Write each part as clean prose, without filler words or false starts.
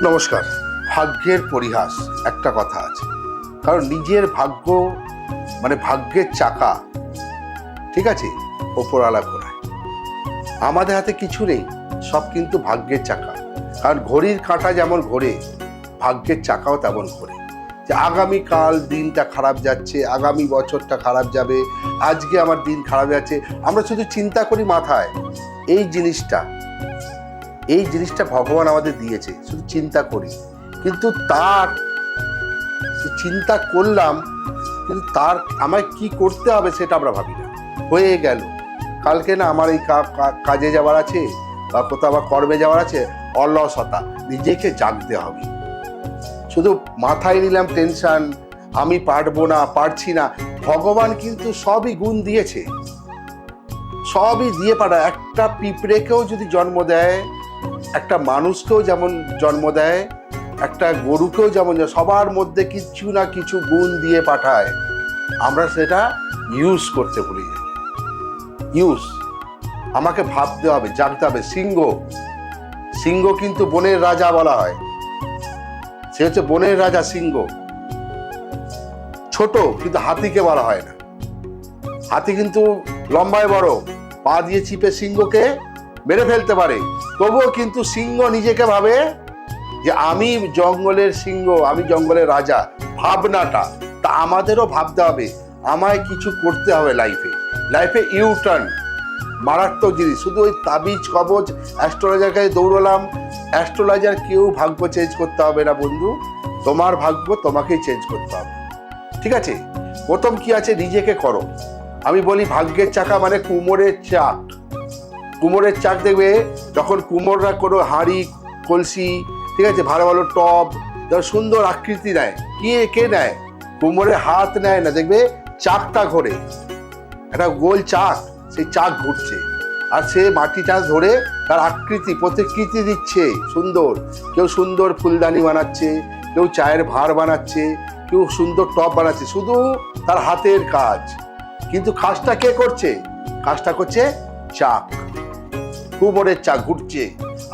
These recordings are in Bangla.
নমস্কার। ভাগ্যের পরিহাস একটা কথা আছে, কারণ নিজের ভাগ্য মানে ভাগ্যের চাকা, ঠিক আছে, ওপরওয়ালা ঘোরায়। আমাদের হাতে কিছু নেই, সব কিন্তু ভাগ্যের চাকা। কারণ ঘড়ির কাঁটা যেমন ঘোরে, ভাগ্যের চাকাও তেমন ঘোরে। যে আগামীকাল দিনটা খারাপ যাচ্ছে, আগামী বছরটা খারাপ যাবে, আজকে আমার দিন খারাপ যাচ্ছে, আমরা শুধু চিন্তা করি মাথায়। এই জিনিসটা ভগবান আমাদের দিয়েছে, শুধু চিন্তা করি। কিন্তু তার চিন্তা করলাম, কিন্তু তার আমায় কি করতে হবে সেটা আমরা ভাবি না। হয়ে গেল, কালকে না আমার এই কাজে যাওয়ার আছে বা কোথাও আমার কর্মে যাওয়ার আছে, অলসতা, নিজেকে জাগতে হবে। শুধু মাথায় নিলাম টেনশন, আমি পারবো না, পারছি না। ভগবান কিন্তু সবই গুণ দিয়েছে, সবই দিয়ে পাঠায়। একটা পিঁপড়েকেও যদি জন্ম দেয়, একটা মানুষকেও যেমন জন্ম দেয়, একটা গরুকেও যেমন, সবার মধ্যে কিছু না কিছু গুণ দিয়ে পাঠায়। আমরা সেটা ইউজ করতে ভুলে যাই। আমাকে ভাবতে হবে, জানতে হবে। সিংহ কিন্তু বনের রাজা বলা হয়, সে হচ্ছে বনের রাজা সিংহ। ছোট, কিন্তু হাতিকে বলা হয় না। হাতি কিন্তু লম্বায় বড়, পা দিয়ে চিপে সিংহকে মেরে ফেলতে পারে। তবুও কিন্তু সিংহ নিজেকে ভাবে যে আমি জঙ্গলের সিংহ, আমি জঙ্গলের রাজা। ভাবনাটা তা আমাদেরও ভাবতে হবে, আমায় কিছু করতে হবে লাইফে ইউটার্ন। মারাত্মক জিনিস। শুধু ওই তাবিজ কবজ অ্যাস্ট্রোলজার কাছে দৌড়লাম, অ্যাস্ট্রোলজার কেউ ভাগ্য চেঞ্জ করতে হবে না বন্ধু, তোমার ভাগ্য তোমাকেই চেঞ্জ করতে হবে, ঠিক আছে? প্রথম কি আছে, নিজেকে করো। আমি বলি ভাগ্যের চাকা মানে কুমোরের চাক দেখবে, যখন কুমোররা কোনো হাঁড়ি কলসি, ঠিক আছে, ভালো ভালো টব, সুন্দর আকৃতি নেয়, কে নেয়? কুমোরের হাত নেয় না, দেখবে চাকটা ঘোরে, একটা গোল চাক, সেই চাক ঘুরছে, আর সে মাটিটা ধরে তার আকৃতি প্রতিকৃতি দিচ্ছে সুন্দর। কেউ সুন্দর ফুলদানি বানাচ্ছে, কেউ চায়ের ভাঁড় বানাচ্ছে, কেউ সুন্দর টব বানাচ্ছে, শুধু তার হাতের কাজ। কিন্তু কাজটা কে করছে? কাজটা করছে চাক, কুমোরের চাক ঘুরছে।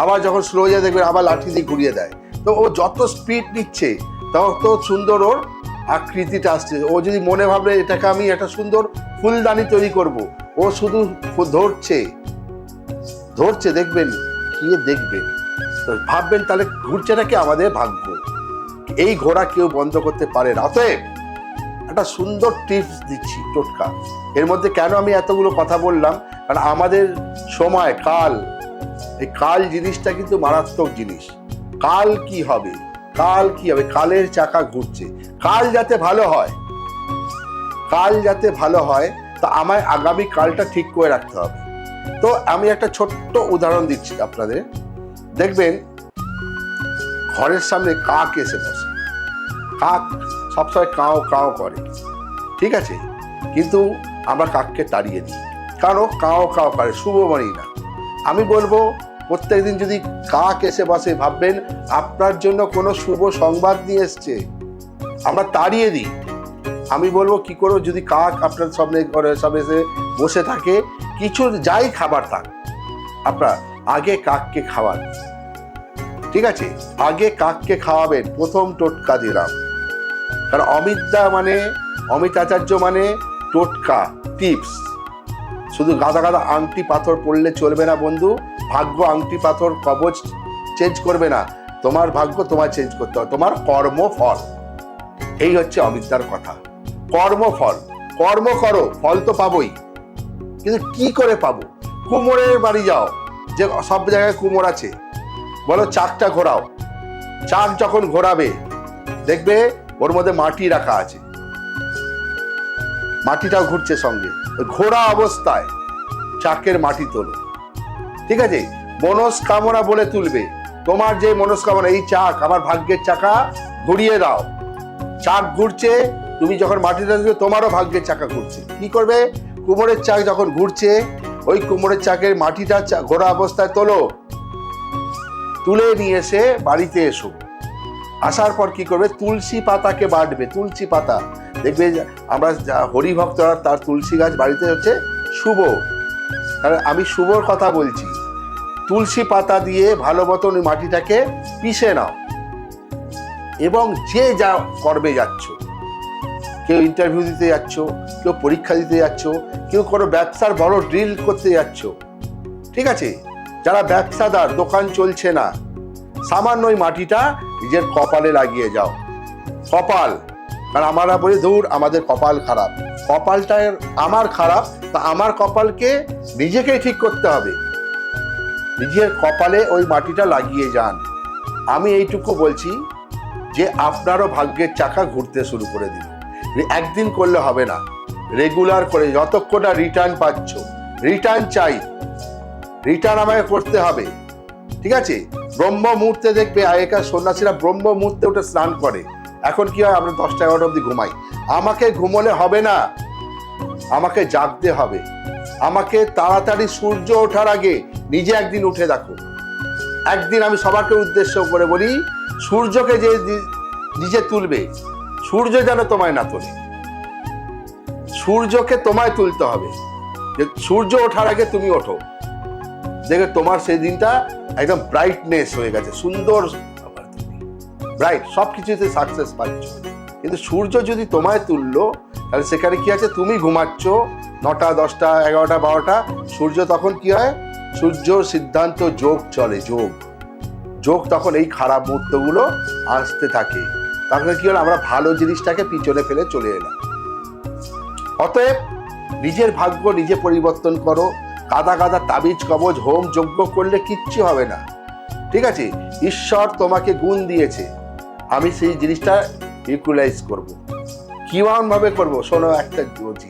আবার যখন স্লো যায় দেখবেন আবার লাঠি দিয়ে ঘুরিয়ে দেয়। তো ও যত স্পিড নিচ্ছে তত সুন্দর ওর আকৃতিটা আসছে। ও যদি মনে ভাবলে এটাকে আমি একটা সুন্দর ফুলদানি তৈরি করব, ও শুধু ধরছে, দেখবেন তো ভাববেন তাহলে ঘুরছেটা কি? আমাদের ভাগ্য। এই ঘোড়া কেউ বন্ধ করতে পারে না। অতএব একটা সুন্দর টিপস দিচ্ছি, টোটকা। এর মধ্যে কেন আমি এতগুলো কথা বললাম, কারণ আমাদের সময় এই কাল জিনিসটা কিন্তু মারাত্মক জিনিস। কাল কি হবে? কালের চাকা ঘুরছে। কাল যাতে ভালো হয় তা আমায় আগামী কালটা ঠিক করে রাখতে হবে। তো আমি একটা ছোট্ট উদাহরণ দিচ্ছি আপনাদের। দেখবেন ঘরের সামনে কাক এসে বসে, কাক সবসময় কাও কাও করে, ঠিক আছে, কিন্তু আমরা কাককে তাড়িয়ে দিই, কারণ কাও কাও করে, শুভ মানি না। আমি বলবো প্রত্যেকদিন যদি কাক এসে বসে, ভাববেন আপনার জন্য কোনো শুভ সংবাদ নিয়ে এসছে, আমরা তাড়িয়ে দিই। আমি বলবো কি করো, যদি কাক আপনার সামনে সব এসে বসে থাকে, কিছু যাই খাবার থাক, আপনার আগে কাককে খাওয়ান, ঠিক আছে? আগে কাককে খাওয়াবেন। প্রথম টোটকা দিলাম, কারণ অমিত আচার্য মানে টোটকা, টিপস। শুধু গাদা আংটি পাথর পড়লে চলবে না বন্ধু। ভাগ্য আংটি পাথর কবচ চেঞ্জ করবে না, তোমার ভাগ্য তোমার চেঞ্জ করতে হবে, তোমার কর্মফল। এই হচ্ছে অমিতদার কথা, কর্মফল। কর্ম করো, ফল তো পাবোই, কিন্তু কি করে পাবো? কুমোরের বাড়ি যাও, যে সব জায়গায় কুমোর আছে, বলো চাকটা ঘোরাও। চাক যখন ঘোরাবে দেখবে ওর মধ্যে মাটি রাখা আছে, মাটিটাও ঘুরছে সঙ্গে। ঘোরা অবস্থায় চাকের মাটি তোলো, ঠিক আছে? মনস্কামনা বলে তুলবে, তোমার যে মনস্কামনা, এই চাক আমার ভাগ্যের চাকা, ঘুরিয়ে দাও। চাক ঘুরছে, তুমি যখন মাটিটা দিবে তোমারও ভাগ্যের চাকা ঘুরছে। কি করবে? কুমোরের চাক যখন ঘুরছে, ওই কুমোরের চাকের মাটিটা ঘোরা অবস্থায় তোলো, তুলে নিয়ে এসে বাড়িতে এসো। আসার পর কি করবে? তুলসী পাতাকে বাটবে। তুলসী পাতা দেখবে, আমরা হরিভক্তরা তার তুলসী গাছ বাড়িতে হচ্ছে শুভ। তাহলে আমি শুভর কথা বলছি। তুলসী পাতা দিয়ে ভালো মতন মাটিটাকে পিষে নাও, এবং যে যা কর্মে যাচ্ছ, কেউ ইন্টারভিউ দিতে যাচ্ছ, কেউ পরীক্ষা দিতে যাচ্ছ, কেউ কোনো ব্যবসার বড় ডিল করতে যাচ্ছ, ঠিক আছে, যারা ব্যবসাদার, দোকান চলছে না, সামান্য ওই মাটিটা নিজের কপালে লাগিয়ে যাও। কপাল, কারণ আমরা বলি ধুর আমাদের কপাল খারাপ, কপালটা আমার খারাপ, তা আমার কপালকে নিজেকেই ঠিক করতে হবে। নিজের কপালে ওই মাটিটা লাগিয়ে যান। আমি এইটুকু বলছি যে আপনারও ভাগ্যের চাকা ঘুরতে শুরু করে দিন। একদিন করলে হবে না, রেগুলার করে যতক্ষণ না রিটার্ন পাচ্ছ, রিটার্ন চাই, রিটার্ন আমাকে করতে হবে, ঠিক আছে। ব্রহ্ম মুহূর্তে দেখবে আগেকার সন্ন্যাসীরা ব্রহ্ম মুহূর্তে উঠে স্নান করে। এখন কি হয়, আমরা 10টা 11টা অবধি ঘুমাই। আমাকে ঘুমোলে হবে না, আমাকে জাগতে হবে। আমাকে তাড়াতাড়ি সূর্য ওঠার আগে নিজে একদিন উঠে দেখো। একদিন আমি সবাইকে উদ্দেশ্য করে বলি, সূর্যকে যে নিজে তুলবে, সূর্য যেন তোমায় না তোলে, সূর্যকে তোমায় তুলতে হবে। যে সূর্য ওঠার আগে তুমি ওঠো, দেখে তোমার সেই দিনটা একদম ব্রাইটনেস হয়ে গেছে, সুন্দর ব্রাইট, সব কিছুতে সাকসেস পাচ্ছ। কিন্তু সূর্য যদি তোমায় তুললো, তাহলে সেখানে কি আছে, তুমি ঘুমাচ্ছ 9টা 10টা 11টা 12টা, সূর্য তখন কি হয়, সূর্য সিদ্ধান্ত যোগ চলে, যোগ যোগ তখন এই খারাপ মুহূর্তগুলো আসতে থাকে। তাহলে কি হলো, আমরা ভালো জিনিসটাকে পিছনে ফেলে চলে এলাম। অতএব নিজের ভাগ্য নিজে পরিবর্তন করো। কাদা কাদা তাবিজ কবজ হোম যজ্ঞ করলে কিচ্ছু হবে না, ঠিক আছে। ঈশ্বর তোমাকে গুণ দিয়েছে, আমি সেই জিনিসটা ইউটিলাইজ করব। কিরকম ভাবে করবো শোনো, একটা বলছি,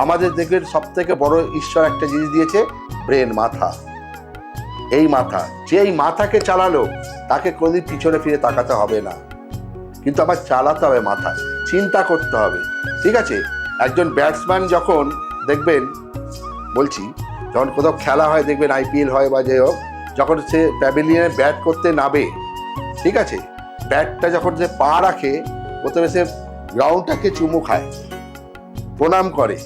আমাদের দেখবেন সব থেকে বড় ঈশ্বর একটা জিনিস দিয়েছে, ব্রেন, মাথা। এই মাথা, যে এই মাথাকে চালালো তাকে কোনোদিন পিছনে ফিরে তাকাতে হবে না, কিন্তু আবার চালাতে হবে মাথা, চিন্তা করতে হবে, ঠিক আছে। একজন ব্যাটসম্যান যখন দেখবেন, বলছি, যখন কোথাও খেলা হয় দেখবেন, IPL হয় বা যাই হোক, যখন সে প্যাভিলিয়নে ব্যাট করতে নামে, ঠিক আছে, ব্যাটটা যখন সে পা রাখে, প্রথমে সে গ্রাউন্ডটাকে চুমু খায়, প্রণাম করে,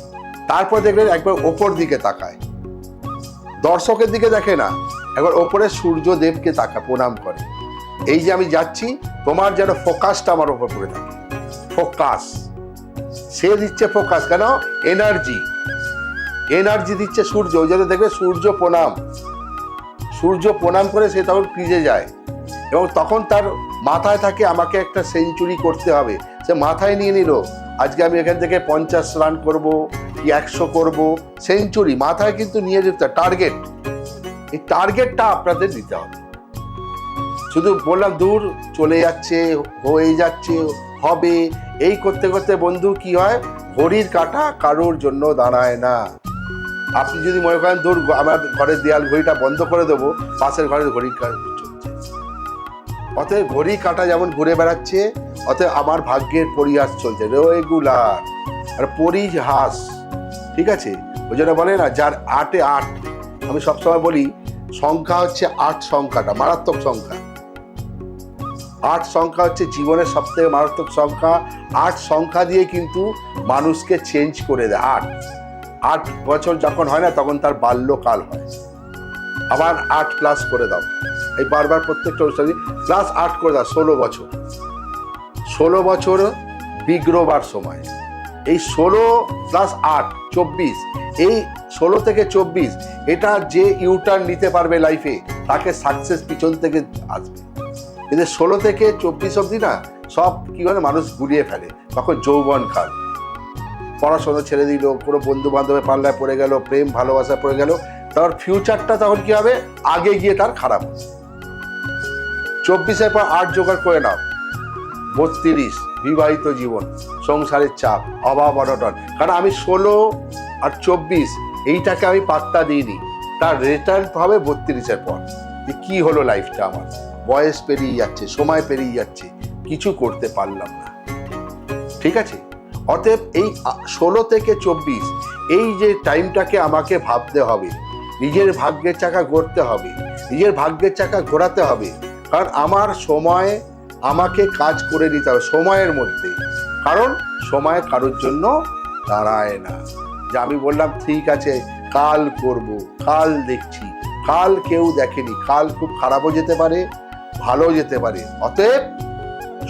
তারপর দেখবেন একবার ওপর দিকে তাকায়, দর্শকের দিকে দেখে না, একবার ওপরে সূর্যদেবকে তাকায়, প্রণাম করে। এই যে আমি যাচ্ছি, তোমার যেন ফোকাসটা আমার ওপর পড়ে থাকে, ফোকাস, সে দিচ্ছে ফোকাস, কেন, এনার্জি, এনার্জি দিচ্ছে সূর্য। ওই জন্য দেখবে সূর্য প্রণাম, সূর্য প্রণাম করে সে তখন ক্রিজে যায়, এবং তখন তার মাথায় থাকে আমাকে একটা সেঞ্চুরি করতে হবে। সে মাথায় নিয়ে নিল, আজকে আমি এখান থেকে 50 রান করব কি 100 করব, সেঞ্চুরি মাথায় কিন্তু নিয়ে যেতে টার্গেট। এই টার্গেটটা আপনাদের দিতে হবে। শুধু বললাম দূর চলে যাচ্ছে, হয়ে যাচ্ছে, হবে, এই করতে করতে বন্ধু কি হয়, ঘড়ির কাঁটা কারোর জন্য দাঁড়ায় না। আপনি যদি মনে করেন দূর আমার ঘরের দেয়াল ঘড়িটা বন্ধ করে দেবো, পাশের ঘরের ঘড়ির কাঁটা চলছে। অতএব ঘড়ি কাঁটা যেমন ঘুরে বেড়াচ্ছে, অতএব আমার ভাগ্যের পরিহাস চলছে রেগুলার, আর পরিহাস, ঠিক আছে। ওই জন্য বলে না, যার 8-এ 8, আমি সবসময় বলি সংখ্যা হচ্ছে 8 সংখ্যাটা মারাত্মক সংখ্যা। 8 সংখ্যা হচ্ছে জীবনের সব থেকে মারাত্মক সংখ্যা। 8 সংখ্যা দিয়ে কিন্তু মানুষকে চেঞ্জ করে দেয়। 8 বছর যখন হয় না, তখন তার বাল্যকাল হয়। আবার 8 প্লাস করে দাও, এই বারবার প্রত্যেকটা অনুষ্ঠানে প্লাস 8 করে দাও, 16 বছর। 16 বছর বিগ্রহবার সময়, এই 16 প্লাস 8 24, এই 16 থেকে 24, এটা যে ইউটার্ন নিতে পারবে লাইফে, তাকে সাকসেস পিছন থেকে আসবে। কিন্তু 16 থেকে 24 অবধি না, সব কি বলে মানুষ গুলিয়ে ফেলে, তখন যৌবন কাল, পড়াশোনা ছেড়ে দিল, কোনো বন্ধু বান্ধবের পাল্লায় পড়ে গেল, প্রেম ভালোবাসা পড়ে গেল, তার ফিউচারটা তখন কি হবে, আগে গিয়ে তার খারাপ হবে। 24-এর পর 8 জোগাড় করে নাও, 32 বিবাহিত জীবন, সংসারের চাপ, অভাব অনটন। কারণ আমি 16 আর 24 এইটাকে আমি পাত্তা দিইনি, তার রিটার্ন হবে 32-এর পর। যে কি হলো লাইফটা আমার, বয়স পেরিয়ে যাচ্ছে, সময় পেরিয়ে যাচ্ছে, কিছু করতে পারলাম না, ঠিক আছে। অতএব এই 16 থেকে 24 এই যে টাইমটাকে আমাকে ভাবতে হবে, নিজের ভাগ্যের চাকা ঘোরতে হবে, নিজের ভাগ্যের চাকা ঘোরাতে হবে। কারণ আমার সময় আমাকে কাজ করে নিতে হবে সময়ের মধ্যে, কারণ সময় কারোর জন্য দাঁড়ায় না। যে আমি বললাম ঠিক আছে কাল করব, কাল দেখছি, কাল কেউ দেখেনি, কাল খুব খারাপও যেতে পারে, ভালো যেতে পারে। অতএব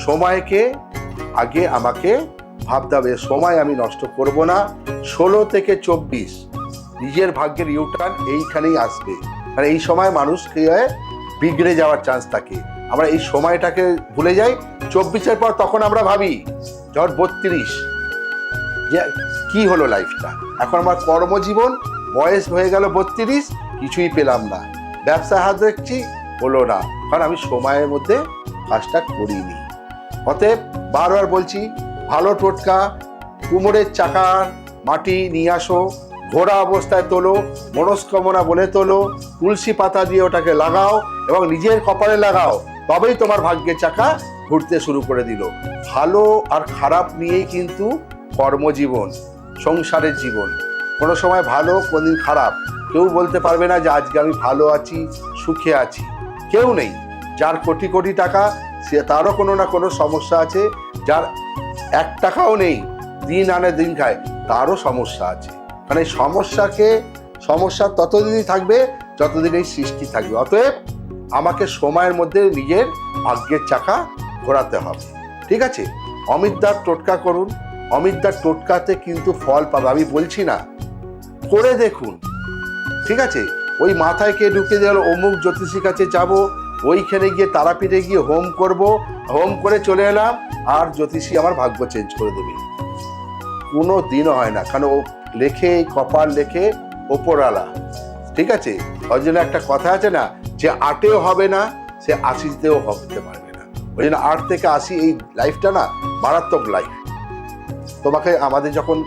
সময়কে আগে আমাকে ভাবতে হবে, সময় আমি নষ্ট করব না। 16 থেকে 24 নিজের ভাগ্যের ইউটার্ন এইখানেই আসবে, কারণ এই সময় মানুষকে বিগড়ে যাওয়ার চান্স থাকে। আমরা এই সময়টাকে ভুলে যাই। 24-এর পর তখন আমরা ভাবি যখন 32 যে কি হলো লাইফটা, এখন আমার কর্মজীবন, বয়স হয়ে গেল 32, কিছুই পেলাম না, ব্যবসায় হাত দেখছি হলো না, কারণ আমি সময়ের মধ্যে কাজটা করিনি। অতএব বারবার বলছি, ভালো টোটকা, কুমোরের চাকার মাটি নিয়ে আসো, ঘোড়া অবস্থায় তোলো, মনস্কামনা বলে তোলো, তুলসী পাতা দিয়ে ওটাকে লাগাও এবং নিজের কপালে লাগাও, তবেই তোমার ভাগ্যের চাকা ঘুরতে শুরু করে দিল। ভালো আর খারাপ নিয়েই কিন্তু কর্মজীবন, সংসারের জীবন। কোনো সময় ভালো, কোনদিন খারাপ। কেউ বলতে পারবে না যে আজকে আমি ভালো আছি, সুখে আছি, কেউ নেই। যার কোটি কোটি টাকা, সে তারও কোনো না কোনো সমস্যা আছে। যার 1 টাকাও নেই, দিন আনে দিন খায়, তারও সমস্যা আছে। মানে সমস্যা ততদিনই থাকবে যতদিন এই সৃষ্টি থাকবে। অতএব আমাকে সময়ের মধ্যে নিজের ভাগ্যের চাকা ঘোরাতে হবে, ঠিক আছে? অমিতদার টোটকা করুন, অমিতদার টোটকাতে কিন্তু ফল পাবে, আমি বলছি না, করে দেখুন, ঠিক আছে? ওই মাথায় কে ঢুকে গেল অমুক জ্যোতিষীর কাছে যাব, ওইখানে গিয়ে তারাপীঠে গিয়ে হোম করব, হোম করে চলে এলাম আর জ্যোতিষী আমার ভাগ্য চেঞ্জ করে দেবে, কোনো দিনও হয় না। কারণ ও লেখে, কপাল লেখে ওপরওয়ালা, ঠিক আছে? ওই জন্য একটা কথা আছে না, যে 8-এও হবে না সে 80-তেও হতে পারবে না। ওই জন্য 8 থেকে 80 এই লাইফটা না মারাত্মক লাইফ। তোমাকে আমাদের যখন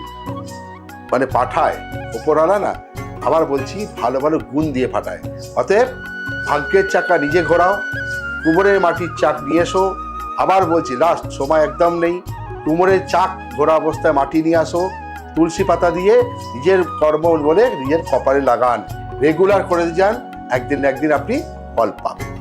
মানে পাঠায় ওপরওয়ালা না, আবার বলছি ভালো ভালো গুণ দিয়ে পাঠায়। অতএব ভাগ্যের চাকা নিজে ঘোরাও, কুমোরের মাটির চাক নিয়ে এসো। আবার বলছি, লাস্ট সময় একদম নেই, কুমোরের চাক ঘোরা অবস্থায় মাটি নিয়ে আসো, তুলসী পাতা দিয়ে নিজের কর্ম বলে নিজের কপালে লাগান, রেগুলার করে যান, একদিন না একদিন আপনি ফল পাবেন।